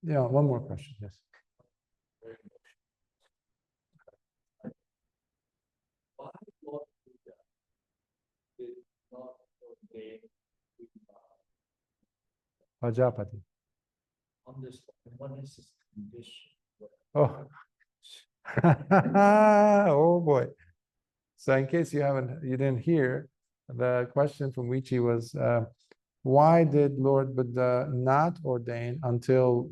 Yeah, one more question, yes. Why Lord Buddha did not ordain Prajapati. understand what is his condition? Oh. Oh boy. So in case you didn't hear, the question from Wichi was, why did Lord Buddha not ordain until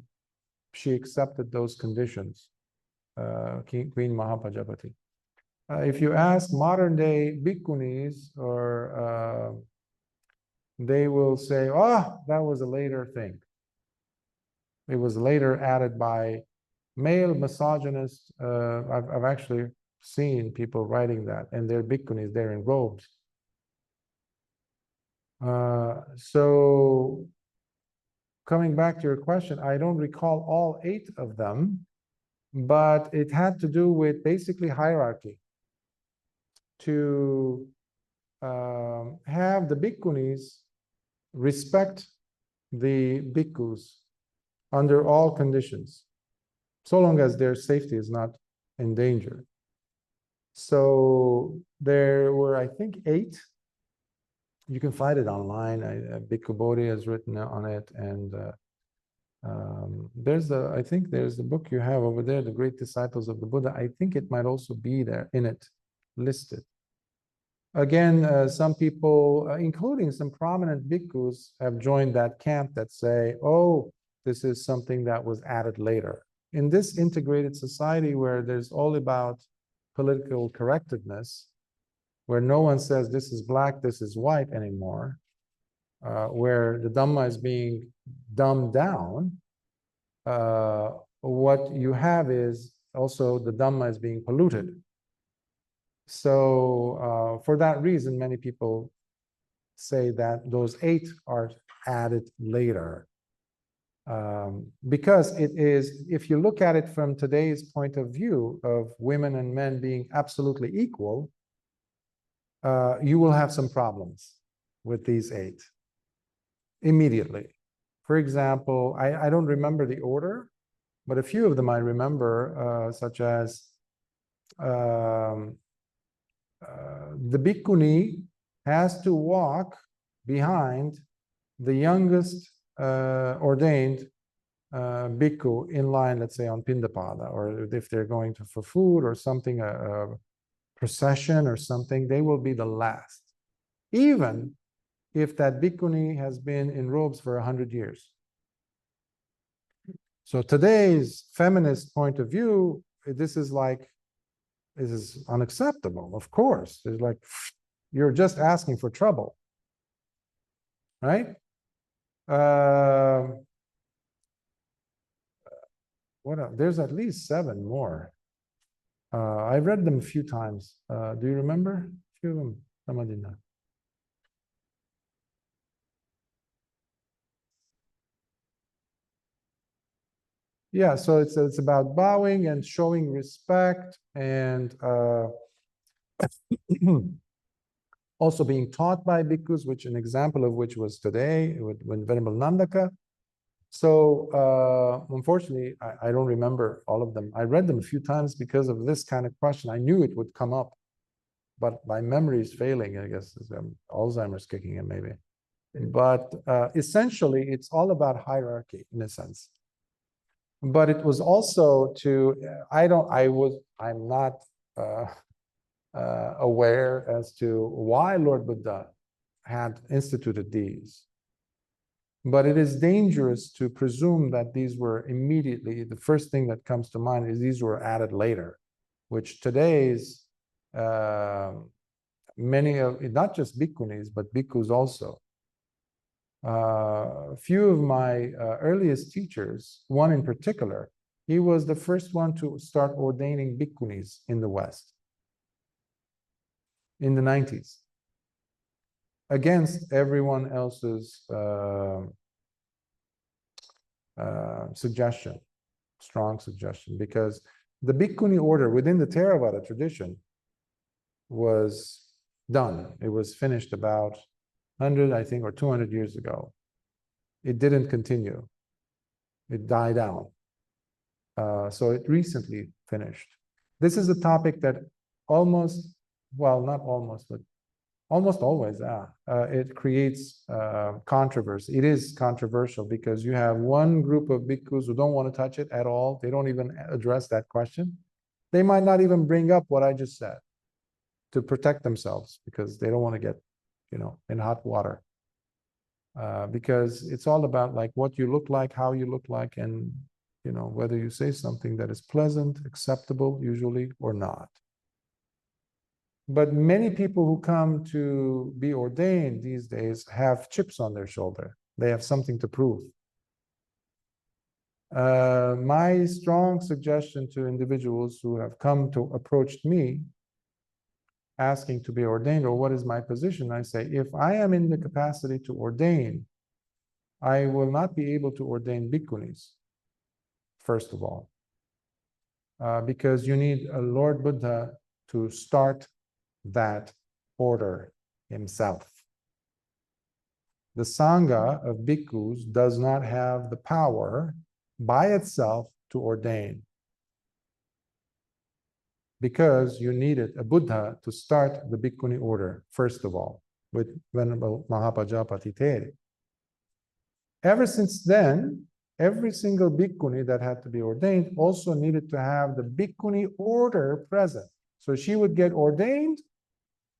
she accepted those conditions, Queen Mahapajapati? If you ask modern day Bhikkhunis, or they will say, oh, that was a later thing. It was later added by male misogynists. I've actually seen people writing that, and they're Bhikkhunis, they're in robes. So coming back to your question, I don't recall all 8 of them, but it had to do with basically hierarchy. To have the Bhikkhunis respect the Bhikkhus under all conditions, so long as their safety is not in danger. So there were, I think, 8. You can find it online. Bhikkhu Bodhi has written on it, and I think there's the book you have over there, The Great Disciples of the Buddha. I think it might also be there in it, listed. Again, some people, including some prominent bhikkhus, have joined that camp that say, oh, this is something that was added later. In this integrated society where there's all about political correctness, where no one says this is black, this is white anymore, where the Dhamma is being dumbed down, what you have is also the Dhamma is being polluted. So for that reason, many people say that those 8 are added later. Because it is, if you look at it from today's point of view of women and men being absolutely equal, you will have some problems with these 8 immediately. For example, I don't remember the order, but a few of them I remember, such as the Bhikkhuni has to walk behind the youngest ordained Bhikkhu in line, let's say on Pindapada, or if they're going for food or something, a procession or something, they will be the last, even if that Bhikkhuni has been in robes for 100 years. So today's feminist point of view, this is unacceptable, of course. It's like, you're just asking for trouble, right? What else? There's at least 7 more. I read them a few times. Do you remember a few of them, Samadina? Yeah, so it's about bowing and showing respect, and also being taught by bhikkhus, which an example of which was today when Venerable Nandaka. So unfortunately, I don't remember all of them. I read them a few times because of this kind of question. I knew it would come up, but my memory is failing, I guess. Alzheimer's kicking in, maybe. But essentially, it's all about hierarchy in a sense. But it was also I'm not aware as to why Lord Buddha had instituted these. But it is dangerous to presume that these were immediately, the first thing that comes to mind is these were added later, which today's many of, not just bhikkhunis, but bhikkhus also. A few of my earliest teachers, one in particular, he was the first one to start ordaining bhikkhunis in the West in the 90s, against everyone else's suggestion, strong suggestion, because the Bhikkhuni order within the Theravada tradition was done. It was finished about 100, I think, or 200 years ago. It didn't continue. It died out. So it recently finished. This is a topic that almost, well, not almost, but almost always, it creates controversy. It is controversial because you have one group of bhikkhus who don't want to touch it at all. They don't even address that question. They might not even bring up what I just said to protect themselves because they don't want to get, in hot water. Because it's all about like what you look like, how you look like, and whether you say something that is pleasant, acceptable, usually, or not. But many people who come to be ordained these days have chips on their shoulder. They have something to prove. My strong suggestion to individuals who have come to approach me asking to be ordained, or what is my position, I say, if I am in the capacity to ordain, I will not be able to ordain Bhikkhunis, first of all, because you need a Lord Buddha to start that order himself. The Sangha of Bhikkhus does not have the power by itself to ordain, because you needed a Buddha to start the Bhikkhuni order, first of all, with Venerable Mahapajapati Tere. Ever since then, every single Bhikkhuni that had to be ordained also needed to have the Bhikkhuni order present. So she would get ordained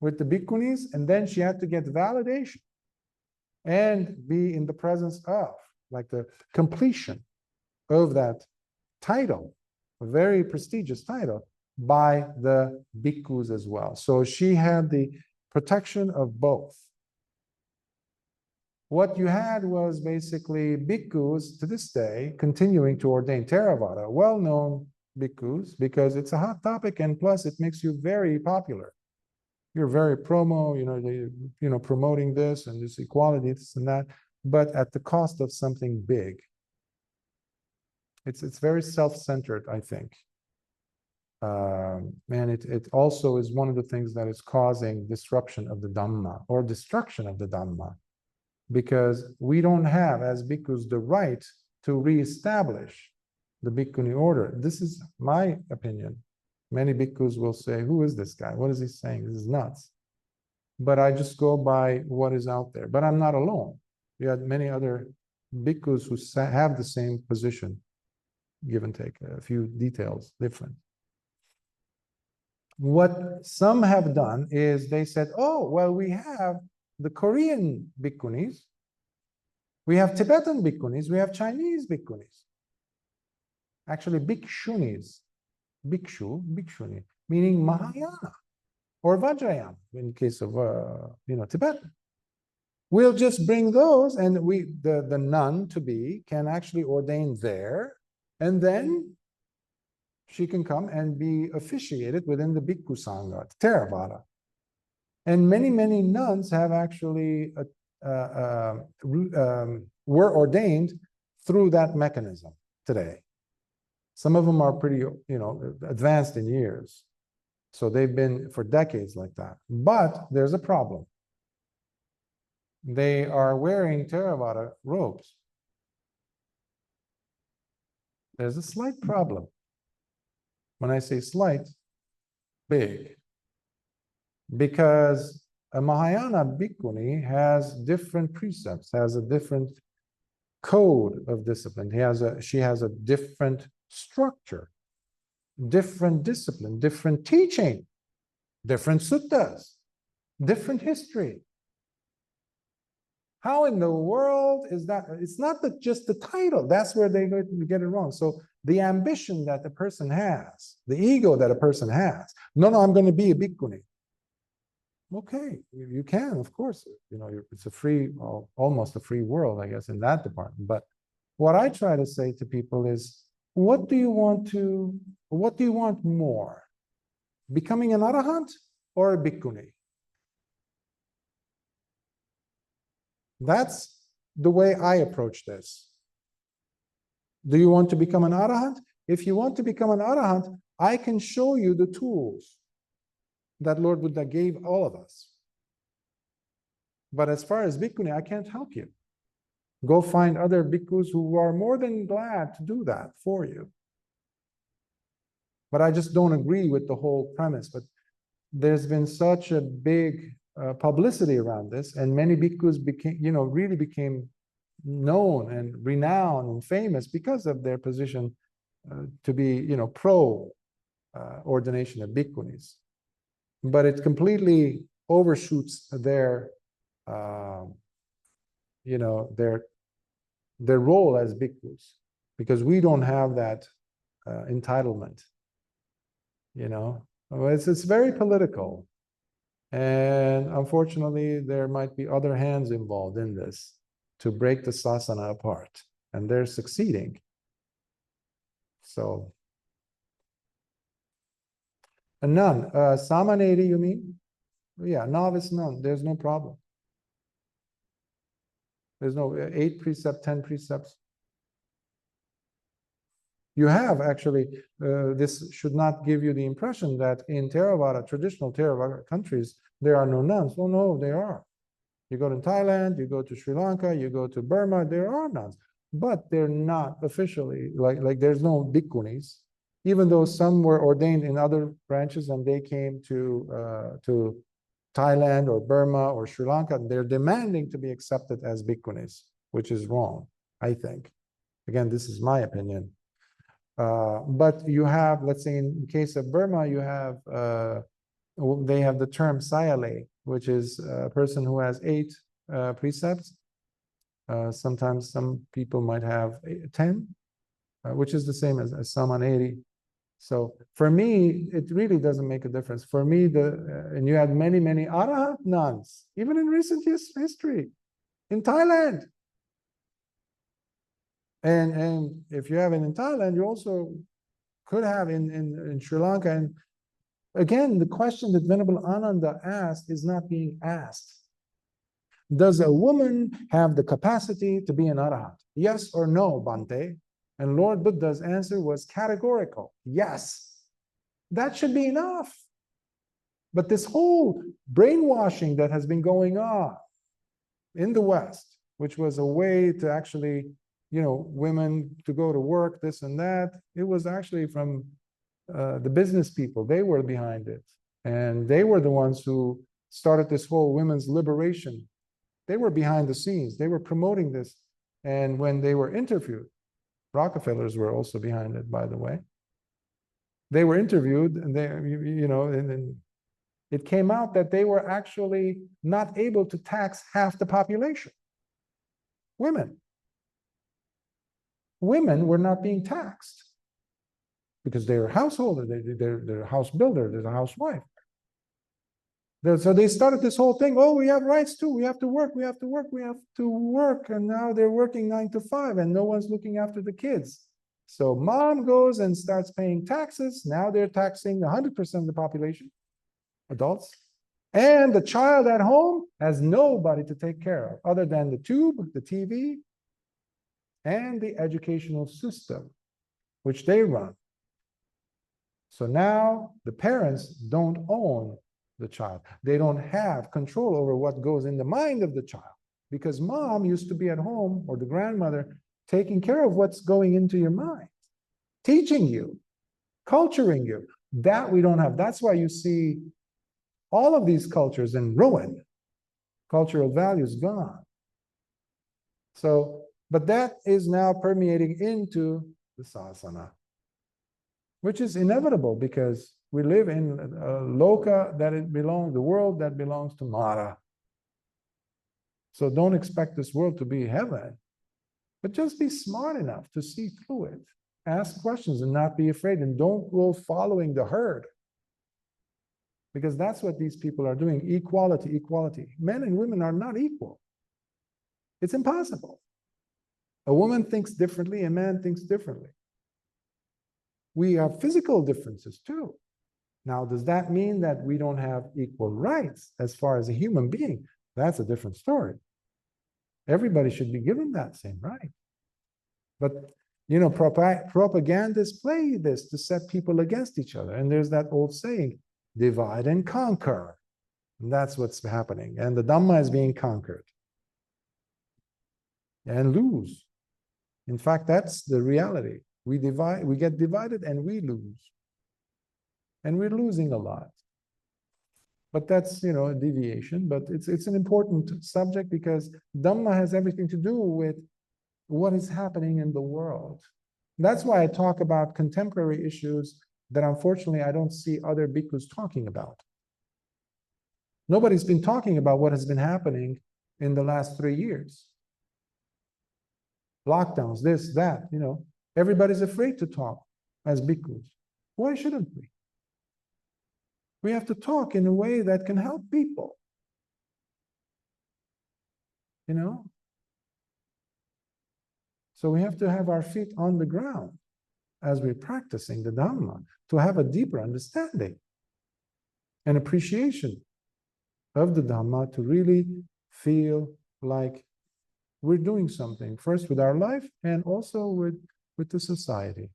with the Bhikkhunis, and then she had to get validation and be in the presence of, like the completion of that title, a very prestigious title, by the bhikkhus as well. So she had the protection of both. What you had was basically bhikkhus to this day continuing to ordain Theravada, well-known bhikkhus, because it's a hot topic, and plus it makes you very popular. You're very promo, promoting this and this equality, this and that, but at the cost of something big. It's very self-centered, I think. And it also is one of the things that is causing disruption of the Dhamma, or destruction of the Dhamma, because we don't have, as bhikkhus, the right to reestablish the Bhikkhuni order. This is my opinion. Many bhikkhus will say, who is this guy? What is he saying? This is nuts. But I just go by what is out there. But I'm not alone. We had many other bhikkhus who have the same position, give and take, a few details different. What some have done is they said, oh, well, we have the Korean Bhikkhunis, we have Tibetan Bhikkhunis, we have Chinese Bhikkhunis. Actually, Bhikkhunis, Bhikshu, Bhikshuni, meaning Mahayana or Vajrayana in case of Tibetan. We'll just bring those, and the nun to be can actually ordain there, and then she can come and be officiated within the Bhikkhu Sangha, Theravada. And many, many nuns have actually were ordained through that mechanism today. Some of them are pretty, advanced in years. So they've been for decades like that. But there's a problem. They are wearing Theravada robes. There's a slight problem. When I say slight, big. Because a Mahayana Bhikkhuni has different precepts, has a different code of discipline. She has a different structure, different discipline, different teaching, different suttas, different history. How in the world is that? It's not just the title. That's where they get it wrong. So the ambition that the person has, the ego that a person has, no, I'm going to be a Bhikkhuni. Okay, you can, of course. It's a free, almost a free world, I guess, in that department. But what I try to say to people is, what do you want more? Becoming an Arahant or a Bhikkhuni? That's the way I approach this. Do you want to become an Arahant? If you want to become an Arahant, I can show you the tools that Lord Buddha gave all of us. But as far as Bhikkhuni, I can't help you. Go find other bhikkhus who are more than glad to do that for you. But I just don't agree with the whole premise. But there's been such a big publicity around this, and many bhikkhus became, really became known and renowned and famous because of their position to be, pro ordination of bhikkhunis. But it completely overshoots their, their role as bhikkhus, because we don't have that entitlement. It's very political, and unfortunately there might be other hands involved in this to break the sasana apart, and they're succeeding. So a nun, samaneri, you mean? Yeah, novice nun, there's no problem. There's no 8 precepts, 10 precepts. You have actually, this should not give you the impression that in Theravada, traditional Theravada countries, there are no nuns. Oh no, there are. You go to Thailand, you go to Sri Lanka, you go to Burma, there are nuns. But they're not officially, like there's no Bhikkhunis, even though some were ordained in other branches and they came to Thailand or Burma or Sri Lanka, and they're demanding to be accepted as Bhikkhunis, which is wrong, I think. Again, this is my opinion. But you have, let's say in case of Burma, you have, they have the term sayale, which is a person who has 8 precepts. Sometimes some people might have 10, which is the same as samaneri. So for me, it really doesn't make a difference. For me, and you had many, many Arahant nuns, even in recent history, in Thailand. And if you have it in Thailand, you also could have in Sri Lanka. And again, the question that Venerable Ananda asked is not being asked. Does a woman have the capacity to be an Arahant? Yes or no, Bhante? And Lord Buddha's answer was categorical. Yes. That should be enough. But this whole brainwashing that has been going on in the West, which was a way to actually, women to go to work, this and that, it was actually from the business people. They were behind it. And they were the ones who started this whole women's liberation. They were behind the scenes. They were promoting this. And when they were interviewed, Rockefellers were also behind it, by the way. They were interviewed, and and it came out that they were actually not able to tax half the population. Women. Women were not being taxed because they're householders, they're a house builder, they're a housewife. So they started this whole thing. Oh, we have rights too. We have to work. We have to work. We have to work. And now they're working 9 to 5, and no one's looking after the kids. So mom goes and starts paying taxes. Now they're taxing 100% of the population, adults. And the child at home has nobody to take care of other than the tube, the TV, and the educational system, which they run. So now the parents don't own the child. They don't have control over what goes in the mind of the child, because mom used to be at home, or the grandmother, taking care of what's going into your mind, teaching you, culturing you. That we don't have. That's why you see all of these cultures in ruin, cultural values gone. So, but that is now permeating into the sasana, which is inevitable because we live in a loka that the world that belongs to Mara. So don't expect this world to be heaven, but just be smart enough to see through it. Ask questions and not be afraid, and don't go following the herd. Because that's what these people are doing. Equality, equality. Men and women are not equal. It's impossible. A woman thinks differently, a man thinks differently. We have physical differences too. Now, does that mean that we don't have equal rights as far as a human being? That's a different story. Everybody should be given that same right. But, propagandists play this to set people against each other. And there's that old saying, divide and conquer. And that's what's happening. And the Dhamma is being conquered. and lose. In fact, that's the reality. We get divided and we lose. And we're losing a lot. But that's, a deviation, but it's an important subject because Dhamma has everything to do with what is happening in the world. That's why I talk about contemporary issues that unfortunately I don't see other bhikkhus talking about. Nobody's been talking about what has been happening in the last 3 years. Lockdowns, this, that, everybody's afraid to talk as bhikkhus. Why shouldn't we? We have to talk in a way that can help people. So we have to have our feet on the ground as we're practicing the Dhamma to have a deeper understanding and appreciation of the Dhamma, to really feel like we're doing something, first with our life and also with the society.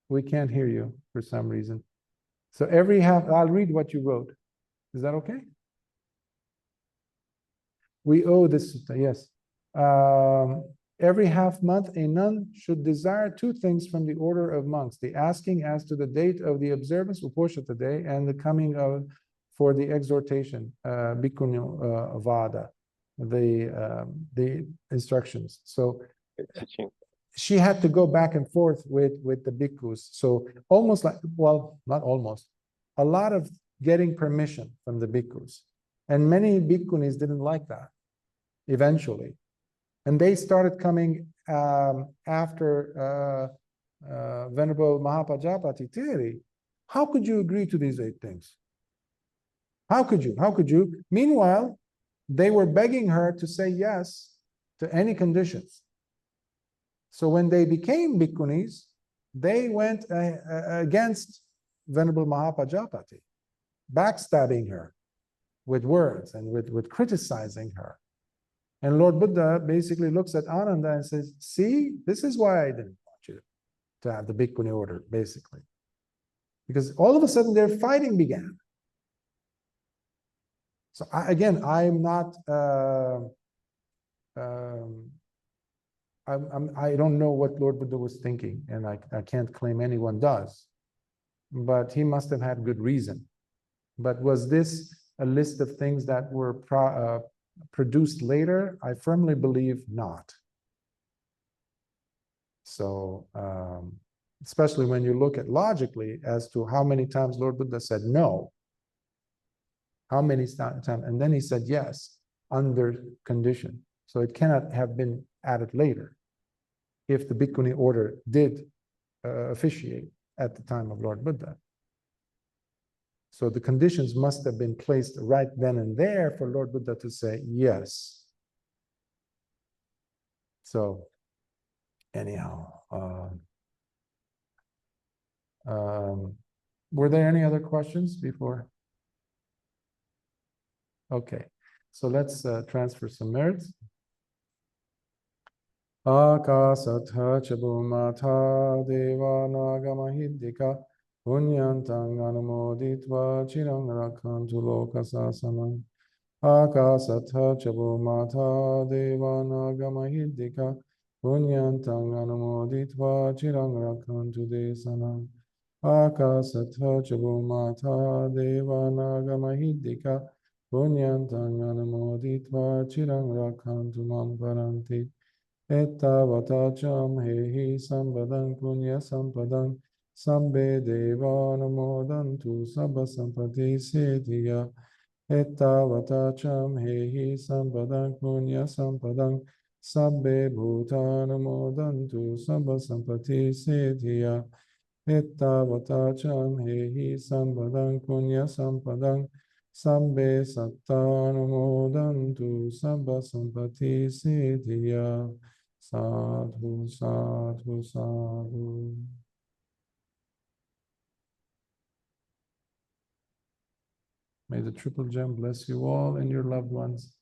We can't hear you for some reason. So I'll read what you wrote. Is that okay? We owe this, yes. Every half month, a nun should desire 2 things from the order of monks: the asking as to the date of the observance, Uposhata day, and the coming for the exhortation, Bhikkhuni Vada, the instructions. So she had to go back and forth with the bhikkhus. So almost like, well, not almost, a lot of getting permission from the bhikkhus. And many bhikkhunis didn't like that eventually. And they started coming after Venerable Mahapajapati Theri. How could you agree to these 8 things? How could you? How could you? Meanwhile, they were begging her to say yes to any conditions. So when they became bhikkhunis, they went against Venerable Mahapajapati, backstabbing her with words and with criticizing her. And Lord Buddha basically looks at Ananda and says, see, this is why I didn't want you to have the Bhikkhuni order, basically. Because all of a sudden their fighting began. So I'm not, I don't know what Lord Buddha was thinking, and I can't claim anyone does, but he must have had good reason. But was this a list of things that were produced later? I firmly believe not. So, especially when you look at logically as to how many times Lord Buddha said no, how many times, and then he said yes, under condition. So it cannot have been added later if the Bhikkhuni order did officiate at the time of Lord Buddha. So the conditions must have been placed right then and there for Lord Buddha to say yes. So anyhow, were there any other questions before? Okay, so let's transfer some merits. Akasatha chabumata devanagamahiddhika punyantang anumoditva chirang rakhantu lokasasanam. Akasatha chabumata devanagamahiddhika punyantang anumoditva chirang rakhantu desanam. Akasatha chabumata devanagamahiddhika punyantang anumoditva chirang rakhantu mam paranti. Ettavata cham hehi sambadang punya sampadang sabbe deva namodantu sabba sampati siddhiya. Ettavata cham hehi sambadang punya sampadang sabbe bhuta namodantu sabba sampati siddhiya. Ettavata cham hehi sambadang punya sampadang sabbe satta namodantu sabba sampati siddhiya. Sadhu, sadhu, sadhu. May the triple gem bless you all and your loved ones.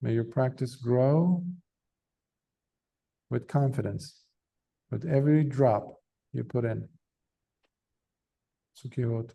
May your practice grow with confidence, with every drop you put in. Sukhi hot.